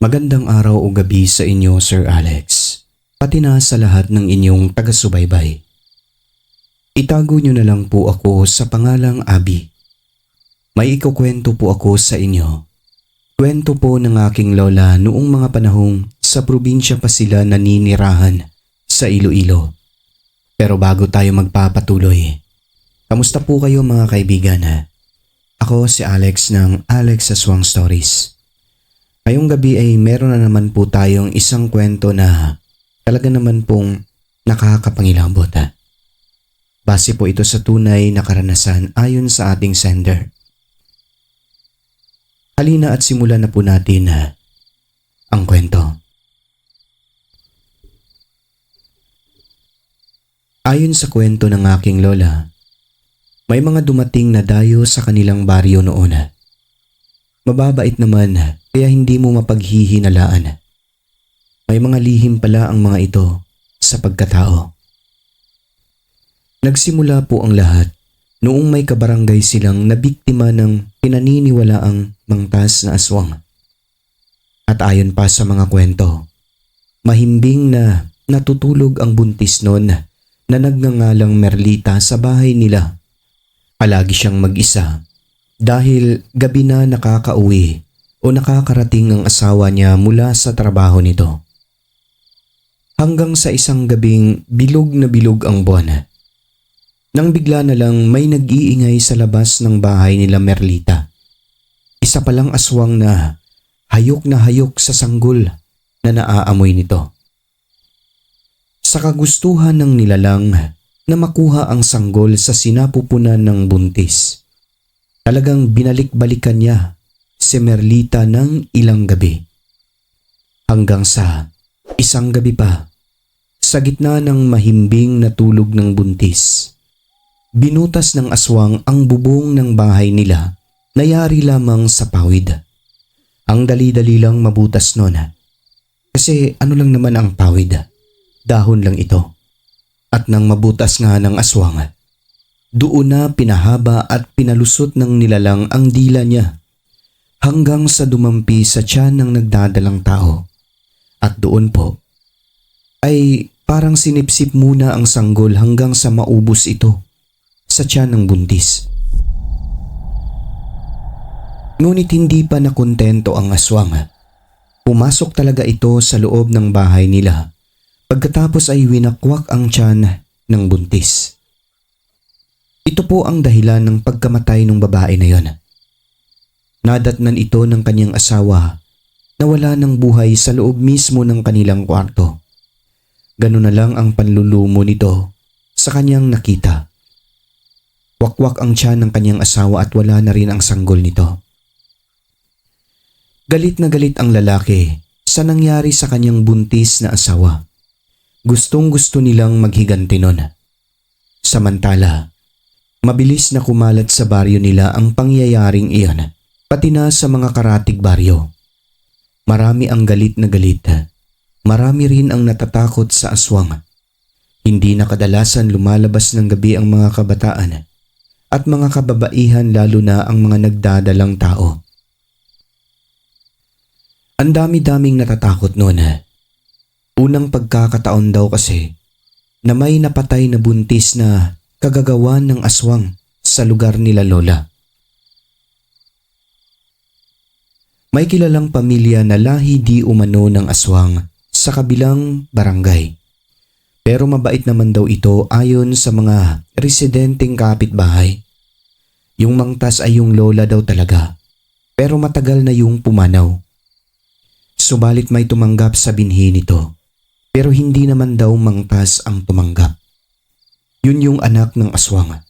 Magandang araw o gabi sa inyo, Sir Alex. Pati na sa lahat ng inyong taga-subaybay. Itago niyo na lang po ako sa pangalang Abby. May ikukwento po ako sa inyo. Kwento po ng aking lola noong mga panahong sa probinsya pa sila naninirahan sa Iloilo. Pero bago tayo magpapatuloy, kamusta po kayo mga kaibigan? Ako si Alex ng Alex Aswang Stories. Ngayong gabi ay meron na naman po tayong isang kwento na talaga naman pong nakakapangilabot. Base po ito sa tunay na karanasan ayon sa ating sender. Halina at simulan na po natin ang kwento. Ayon sa kwento ng aking lola, may mga dumating na dayo sa kanilang baryo noon. Mababait naman kaya hindi mo mapaghihinalaan. May mga lihim pala ang mga ito sa pagkatao. Nagsimula po ang lahat noong may kabarangay silang nabiktima ng pinaniniwalaang mangtas na aswang. At ayon pa sa mga kwento, mahimbing na natutulog ang buntis noon na nagngangalang Merlita sa bahay nila. Palagi siyang mag-isa dahil gabi na nakakauwi o nakakarating ang asawa niya mula sa trabaho nito. Hanggang sa isang gabing bilog na bilog ang buwan. Nang bigla na lang may nag-iingay sa labas ng bahay nila Merlita. Isa palang aswang na hayok sa sanggol na naaamoy nito. Sa kagustuhan ng nilalang na makuha ang sanggol sa sinapupunan ng buntis, talagang binalik-balikan niya si Merlita ng ilang gabi. Hanggang sa isang gabi pa, sa gitna ng mahimbing na tulog ng buntis, binutas ng aswang ang bubong ng bahay nila na yari lamang sa pawid. Ang dali-dali lang mabutas nun. Kasi ano lang naman ang pawid? Dahon lang ito. At nang mabutas nga ng aswang, doon na pinahaba at pinalusot ng nilalang ang dila niya hanggang sa dumampi sa tiyan ng nagdadalang tao. At doon po ay parang sinipsip muna ang sanggol hanggang sa maubos ito sa tiyan ng buntis. Ngunit hindi pa nakontento ang aswang. Pumasok talaga ito sa loob ng bahay nila pagkatapos ay winakwak ang tiyan ng buntis. Ito po ang dahilan ng pagkamatay ng babae na yon. Nadatnan ito ng kanyang asawa na wala ng buhay sa loob mismo ng kanilang kwarto. Ganun na lang ang panlulumo nito sa kanyang nakita. Wakwak ang tiyan ng kanyang asawa at wala na rin ang sanggol nito. Galit na galit ang lalaki sa nangyari sa kanyang buntis na asawa. Gustong-gusto nilang maghiganti nun. Samantala, mabilis na kumalat sa baryo nila ang pangyayaring iyon, pati na sa mga karatig baryo. Marami ang galit na galit. Marami rin ang natatakot sa aswang. Hindi na kadalasan lumalabas ng gabi ang mga kabataan at mga kababaihan, lalo na ang mga nagdadalang tao. Ang dami-daming natatakot noon. Unang pagkakataon daw kasi na may napatay na buntis na kagagawan ng aswang sa lugar nila lola. May kilalang pamilya na lahi di umano ng aswang sa kabilang barangay. Pero mabait naman daw ito ayon sa mga residenteng kapitbahay. Yung mangtas ay yung lola daw talaga, pero matagal na yung pumanaw. Subalit may tumanggap sa binhi nito, pero hindi naman daw mangtas ang tumanggap. Yun yung anak ng aswang.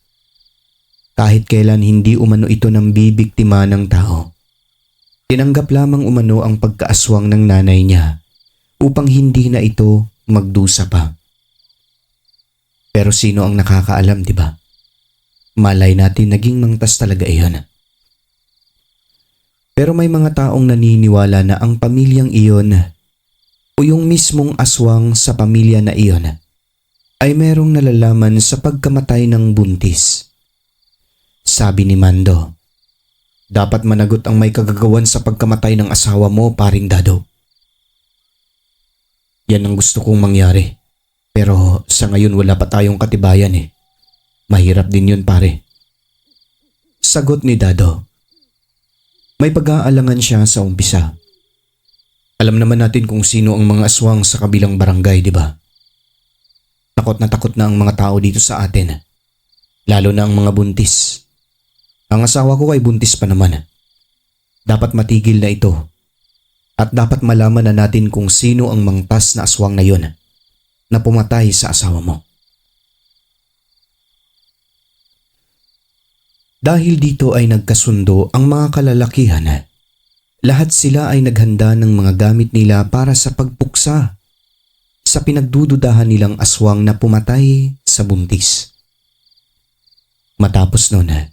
Kahit kailan hindi umano ito ng bibiktima ng tao. Tinanggap lamang umano ang pagkaaswang ng nanay niya upang hindi na ito magdusa pa. Pero sino ang nakakaalam, di ba? Malay natin naging mangtas talaga iyon. Pero may mga taong naniniwala na ang pamilyang iyon o yung mismong aswang sa pamilya na iyon ay merong nalalaman sa pagkamatay ng buntis. Sabi ni Mando, dapat managot ang may kagagawan sa pagkamatay ng asawa mo, paring Dado. Yan ang gusto kong mangyari. Pero sa ngayon wala pa tayong katibayan eh. Mahirap din yun pare. Sagot ni Dado. May pag-aalangan siya sa umpisa. Alam naman natin kung sino ang mga aswang sa kabilang barangay, di ba? Takot na ang mga tao dito sa atin. Lalo na ang mga buntis. Ang asawa ko ay buntis pa naman. Dapat matigil na ito. At dapat malaman na natin kung sino ang mangtas na aswang na yon na pumatay sa asawa mo. Dahil dito ay nagkasundo ang mga kalalakihan. Lahat sila ay naghanda ng mga gamit nila para sa pagpuksa sa pinagdududahan nilang aswang na pumatay sa buntis. Matapos noon,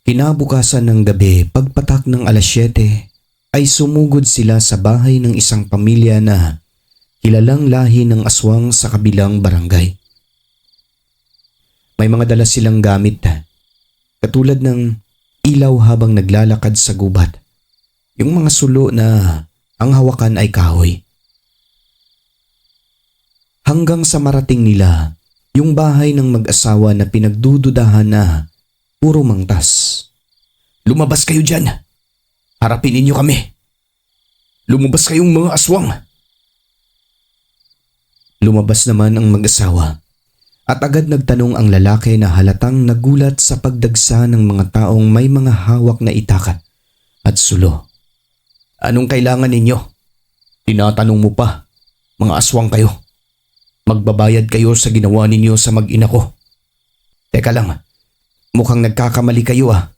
kinabukasan ng gabi pagpatak ng 7:00 ay sumugod sila sa bahay ng isang pamilya na kilalang lahi ng aswang sa kabilang barangay. May mga dala silang gamit katulad ng ilaw habang naglalakad sa gubat. Yung mga sulo na ang hawakan ay kahoy. Hanggang sa marating nila yung bahay ng mag-asawa na pinagdududahan na puro mangtas. Lumabas kayo dyan! Harapin ninyo kami! Lumabas kayong mga aswang! Lumabas naman ang mag-asawa at agad nagtanong ang lalaki na halatang nagulat sa pagdagsa ng mga taong may mga hawak na itak at sulo. Anong kailangan ninyo? Tinatanong mo pa, mga aswang kayo. Magbabayad kayo sa ginawa ninyo sa mag-ina ko. Teka lang, mukhang nagkakamali kayo ah.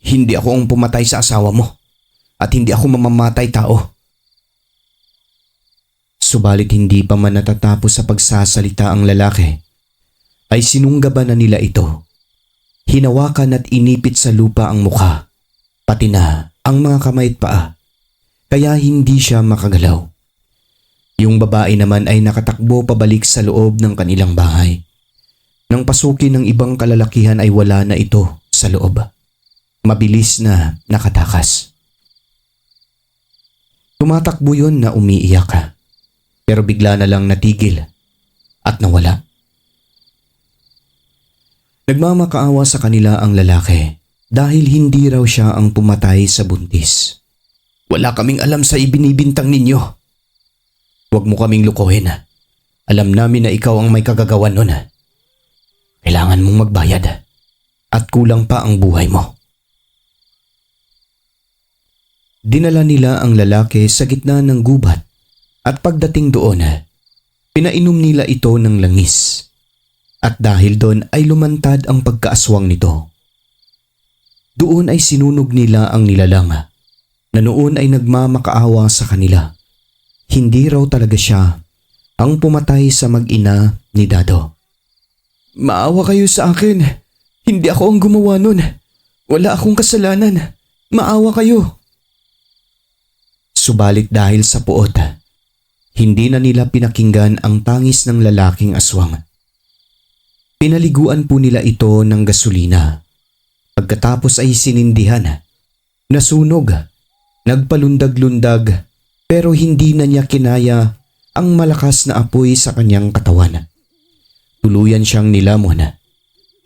Hindi ako ang pumatay sa asawa mo at hindi ako mamamatay tao. Subalit hindi pa man natatapos sa pagsasalita ang lalaki, ay sinunggaban na nila ito. Hinawakan at inipit sa lupa ang mukha, pati na ang mga kamay at paa, kaya hindi siya makagalaw. Yung babae naman ay nakatakbo pabalik sa loob ng kanilang bahay. Nang pasukin ng ibang kalalakihan ay wala na ito sa loob. Mabilis na nakatakas. Tumatakbo yun na umiiyak, pero bigla na lang natigil at nawala. Nagmamakaawa sa kanila ang lalaki dahil hindi raw siya ang pumatay sa buntis. Wala kaming alam sa ibinibintang ninyo. Huwag mo kaming lukuhin. Alam namin na ikaw ang may kagagawan nun. Kailangan mong magbayad at kulang pa ang buhay mo. Dinala nila ang lalaki sa gitna ng gubat at pagdating doon, pinainom nila ito ng langis. At dahil doon ay lumantad ang pagkaaswang nito. Doon ay sinunog nila ang nilalang na noon ay nagmamakaawa sa kanila. Hindi raw talaga siya ang pumatay sa mag-ina ni Dado. Maawa kayo sa akin. Hindi ako ang gumawa nun. Wala akong kasalanan. Maawa kayo. Subalit dahil sa puot, hindi na nila pinakinggan ang tangis ng lalaking aswang. Pinaliguan po nila ito ng gasolina. Pagkatapos ay sinindihan. Nasunog. Nagpalundag-lundag pero hindi na niya kinaya ang malakas na apoy sa kanyang katawan. Tuluyan siyang nilamon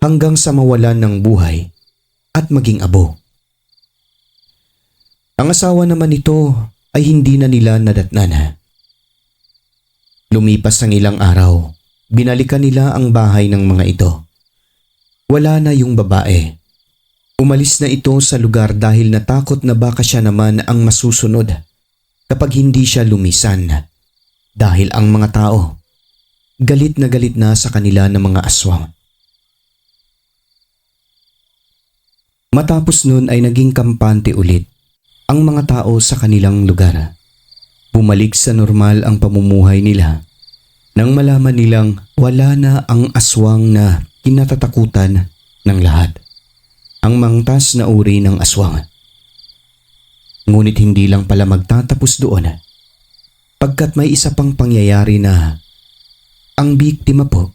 hanggang sa mawalan ng buhay at maging abo. Ang asawa naman nito ay hindi na nila nadatnan. Lumipas ang ilang araw, binalikan nila ang bahay ng mga ito. Wala na yung babae. Umalis na ito sa lugar dahil natakot na baka siya naman ang masusunod kapag hindi siya lumisan. Dahil ang mga tao, galit na sa kanila ng mga aswang. Matapos nun ay naging kampante ulit ang mga tao sa kanilang lugar. Bumalik sa normal ang pamumuhay nila nang malaman nilang wala na ang aswang na kinatatakutan ng lahat. Ang mangtas na uri ng aswang. Ngunit hindi lang pala magtatapos doon, pagkat may isa pang pangyayari na ang biktima po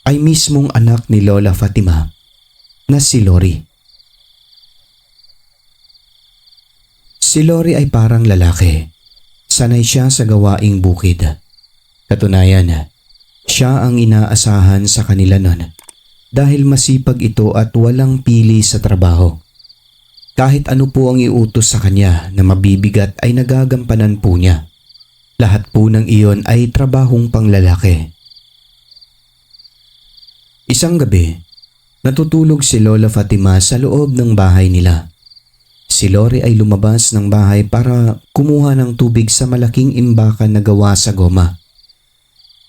ay mismong anak ni Lola Fatima na si Lori. Si Lori ay parang lalaki. Sanay siya sa gawaing bukid. Katunayan, siya ang inaasahan sa kanila nun dahil masipag ito at walang pili sa trabaho. Kahit ano po ang iutos sa kanya na mabibigat ay nagagampanan po niya. Lahat po ng iyon ay trabahong panglalaki. Isang gabi, natutulog si Lola Fatima sa loob ng bahay nila. Si Lori ay lumabas ng bahay para kumuha ng tubig sa malaking imbakan na gawa sa goma.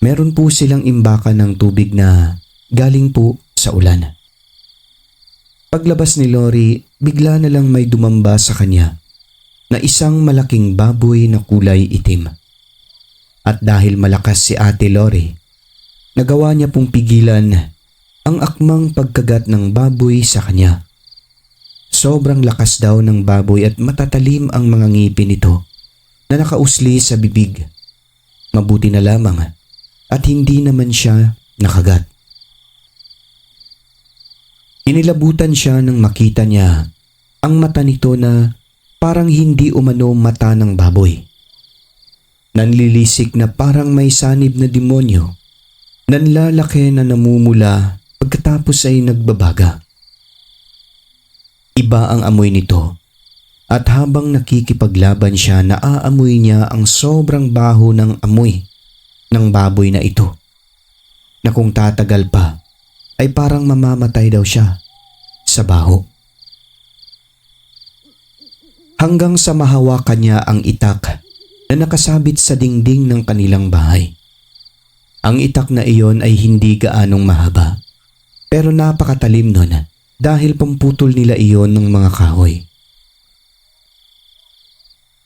Meron po silang imbakan ng tubig na galing po sa ulan. Paglabas ni Lori, bigla na lang may dumamba sa kanya na isang malaking baboy na kulay itim. At dahil malakas si Ate Lori, nagawa niya pong pigilan ang akmang pagkagat ng baboy sa kanya. Sobrang lakas daw ng baboy at matatalim ang mga ngipin nito na nakausli sa bibig. Mabuti na lamang at hindi naman siya nakagat. Inilabutan siya nang makita niya ang mata nito na parang hindi umano mata ng baboy. Nanlilisik na parang may sanib na demonyo, nanlalaki na namumula pagkatapos ay nagbabaga. Iba ang amoy nito at habang nakikipaglaban siya naaamoy niya ang sobrang baho ng amoy ng baboy na ito na kung tatagal pa ay parang mamamatay daw siya sa baho. Hanggang sa mahawakan niya ang itak na nakasabit sa dingding ng kanilang bahay. Ang itak na iyon ay hindi gaanong mahaba pero napakatalim nun dahil pamputol nila iyon ng mga kahoy.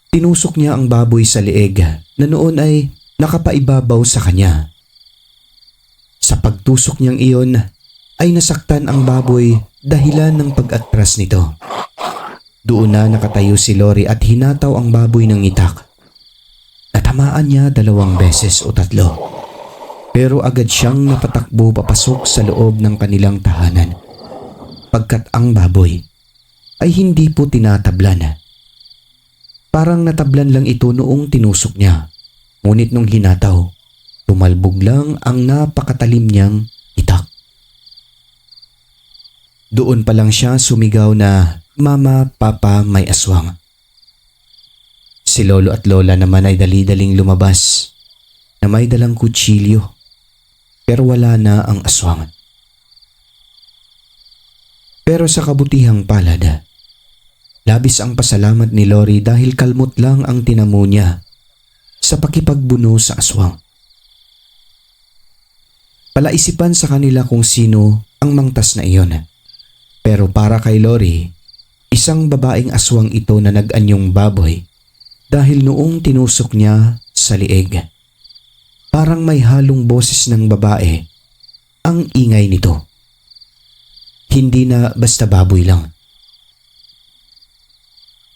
Tinusok niya ang baboy sa leeg na noon ay nakapaibabaw sa kanya. Sa pagtusok niyang iyon ay nasaktan ang baboy dahilan ng pag-atras nito. Doon na nakatayo si Lori at hinataw ang baboy ng itak. Natamaan niya 2 beses o 3. Pero agad siyang napatakbo papasok sa loob ng kanilang tahanan. Pagkat ang baboy ay hindi po tinatablan. Parang natablan lang ito noong tinusok niya. Ngunit nung hinataw, tumalbog lang ang napakatalim niyang itak. Doon pa lang siya sumigaw na, "Mama, Papa, may aswang." Si Lolo at Lola naman ay dali-daling lumabas na may dalang kutsilyo pero wala na ang aswang. Pero sa kabutihang palad, labis ang pasalamat ni Lori dahil kalmot lang ang tinamo niya sa pakipagbuno sa aswang. Palaisipan sa kanila kung sino ang mangtas na iyon. Pero para kay Lori, isang babaeng aswang ito na nag-anyong baboy dahil noong tinusok niya sa lieg. Parang may halong boses ng babae ang ingay nito. Hindi na basta baboy lang.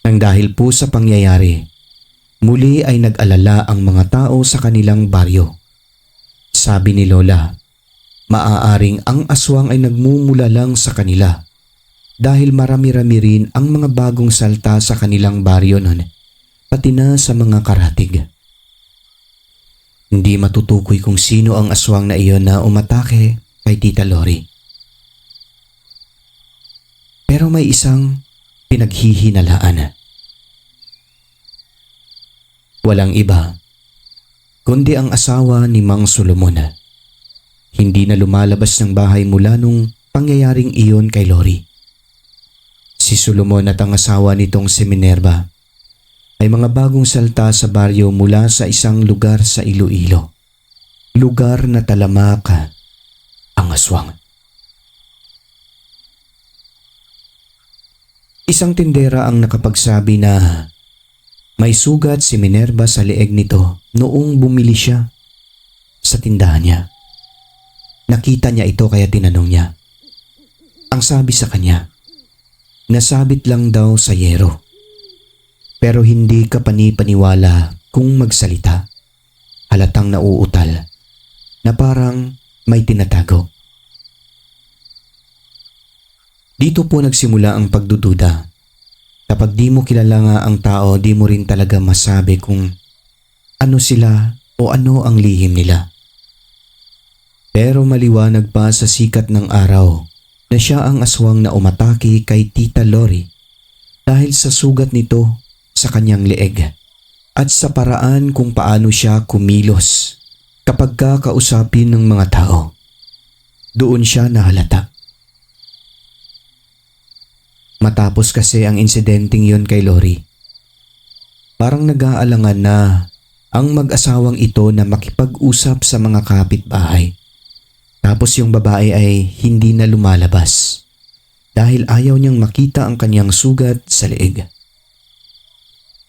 Nang dahil po sa pangyayari, muli ay nag-alala ang mga tao sa kanilang baryo. Sabi ni Lola, maaaring ang aswang ay nagmumula lang sa kanila dahil marami-rami rin ang mga bagong salta sa kanilang baryo nun, pati na sa mga karatig. Hindi matutukoy kung sino ang aswang na iyon na umatake kay Tita Lori. Pero may isang pinaghihinalaan. Walang iba, kundi ang asawa ni Mang Solomon. Hindi na lumalabas ng bahay mula nung pangyayaring iyon kay Lori. Si Solomon at ang asawa nitong si Minerva ay mga bagong salta sa baryo mula sa isang lugar sa Iloilo. Lugar na talamak ang aswang. Isang tindera ang nakapagsabi na may sugat si Minerva sa leeg nito noong bumili siya sa tindahan niya. Nakita niya ito kaya tinanong niya. Ang sabi sa kanya, nasabit lang daw sa yero. Pero hindi ka panipaniwala kung magsalita. Halatang nauutal na parang may tinatago. Dito po nagsimula ang pagdududa. Kapag di mo kilala nga ang tao, di mo rin talaga masabi kung ano sila o ano ang lihim nila. Pero maliwanag pa sa sikat ng araw na siya ang aswang na umatake kay Tita Lori dahil sa sugat nito sa kanyang leeg at sa paraan kung paano siya kumilos kapag kakausapin ng mga tao. Doon siya nahalata. Matapos kasi ang insidenteng yon kay Lori, parang nag-aalangan na ang mag-asawang ito na makipag-usap sa mga kapitbahay. Tapos yung babae ay hindi na lumalabas dahil ayaw niyang makita ang kanyang sugat sa leeg.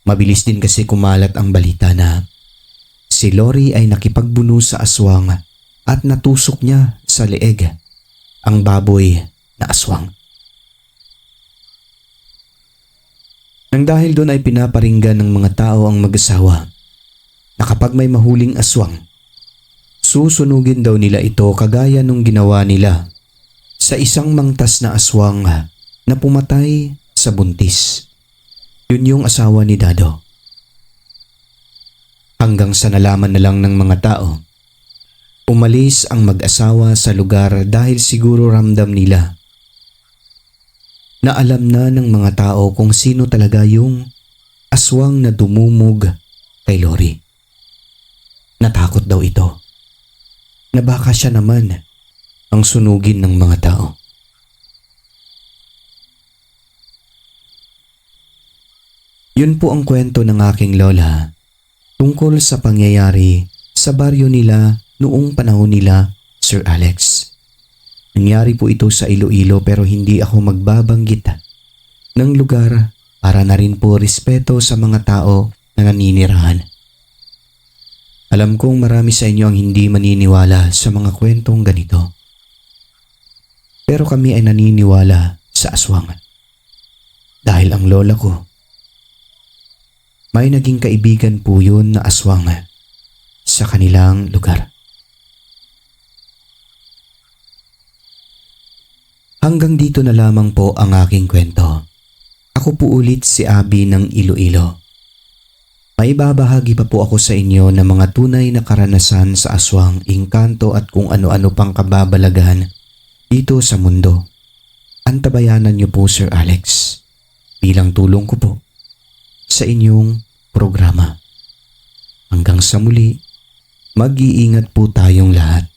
Mabilis din kasi kumalat ang balita na si Lori ay nakipagbuno sa aswang at natusok niya sa leeg ang baboy na aswang. Nang dahil doon ay pinaparinggan ng mga tao ang mag-asawa na kapag may mahuling aswang, susunugin daw nila ito kagaya nung ginawa nila sa isang mangtas na aswang na pumatay sa buntis. Yun yung asawa ni Dado. Hanggang sa nalaman na lang ng mga tao, umalis ang mag-asawa sa lugar dahil siguro ramdam nila na alam na ng mga tao kung sino talaga yung aswang na dumumog kay Lori. Natakot daw ito na baka siya naman ang sunugin ng mga tao. Yun po ang kwento ng aking lola tungkol sa pangyayari sa baryo nila noong panahon nila, Sir Alex. Nangyari po ito sa Iloilo pero hindi ako magbabanggit ng lugar para na rin po respeto sa mga tao na naninirahan. Alam kong marami sa inyo ang hindi maniniwala sa mga kwentong ganito. Pero kami ay naniniwala sa aswang. Dahil ang lola ko, may naging kaibigan po yun na aswang sa kanilang lugar. Hanggang dito na lamang po ang aking kwento. Ako po ulit si Abby ng Iloilo. May babahagi pa po ako sa inyo ng mga tunay na karanasan sa aswang, engkanto at kung ano-ano pang kababalaghan dito sa mundo. Antabayanan niyo po Sir Alex bilang tulong ko po sa inyong programa. Hanggang sa muli, mag-iingat po tayong lahat.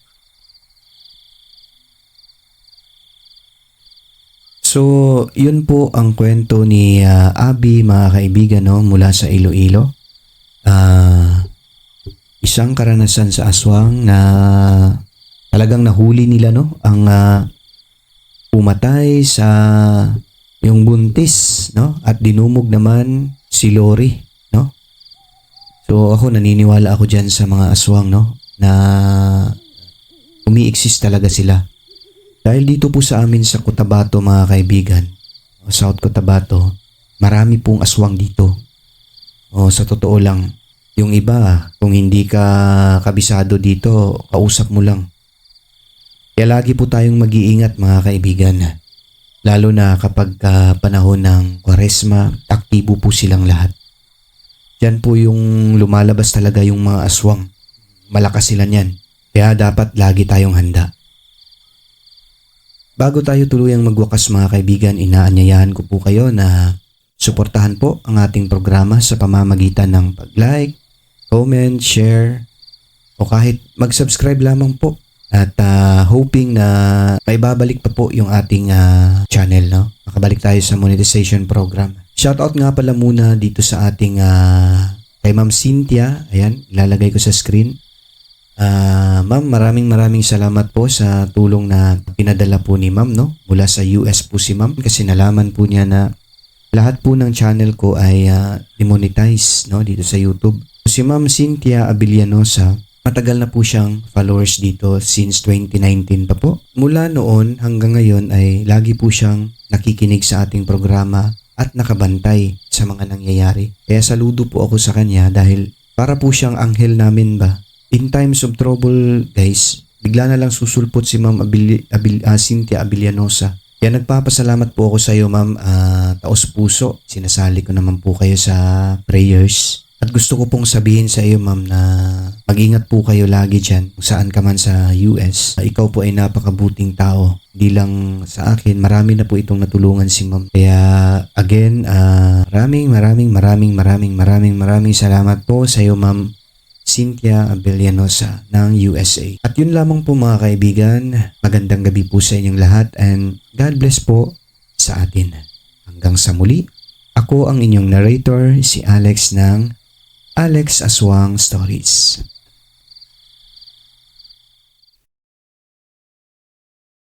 So, yun po ang kwento ni Abby, mga kaibigan, no, mula sa Iloilo. Isang karanasan sa aswang na talagang nahuli nila, no, ang pumatay sa yung buntis, no, at dinumog naman si Lori, no. So, ako naniniwala ako diyan sa mga aswang, no, na umi-exist talaga sila. Dahil dito po sa amin sa Cotabato, mga kaibigan, South Cotabato, marami pong aswang dito. Sa totoo lang, yung iba, kung hindi ka kabisado dito, kausap mo lang. Kaya lagi po tayong mag-iingat, mga kaibigan. Lalo na kapag panahon ng Kwaresma, aktibo po silang lahat. Yan po yung lumalabas talaga yung mga aswang. Malakas sila niyan. Kaya dapat lagi tayong handa. Bago tayo tuluyang magwakas, mga kaibigan, inaanyayahan ko po kayo na suportahan po ang ating programa sa pamamagitan ng pag-like, comment, share, o kahit mag-subscribe lamang po. At hoping na may babalik pa po yung ating channel, no? Makabalik tayo sa monetization program. Shoutout nga pala muna dito sa ating kay Ma'am Cynthia. Ayan, ilalagay ko sa screen. Ma'am, maraming salamat po sa tulong na pinadala po ni Ma'am, no? Mula sa US po si Ma'am kasi nalaman po niya na lahat po ng channel ko ay demonetize, no, dito sa YouTube. Si Ma'am Cynthia Abilianosa, matagal na po siyang followers dito since 2019 pa po. Mula noon hanggang ngayon ay lagi po siyang nakikinig sa ating programa at nakabantay sa mga nangyayari. Kaya saludo po ako sa kanya dahil para po siyang anghel namin ba. In times of trouble, guys, bigla na lang susulpot si Ma'am Cynthia Abilianosa. Kaya nagpapasalamat po ako sa iyo, Ma'am, taos puso. Sinasali ko naman po kayo sa prayers. At gusto ko pong sabihin sa iyo ma'am na mag-ingat po kayo lagi dyan kung saan ka man sa US. Ikaw po ay napakabuting tao. Di lang sa akin, marami na po itong natulungan si ma'am. Kaya again, maraming salamat po sa iyo ma'am Cynthia Abellanosa ng USA. At yun lamang po mga kaibigan, magandang gabi po sa inyong lahat and God bless po sa atin. Hanggang sa muli, ako ang inyong narrator, si Alex ng Alex Aswang Stories.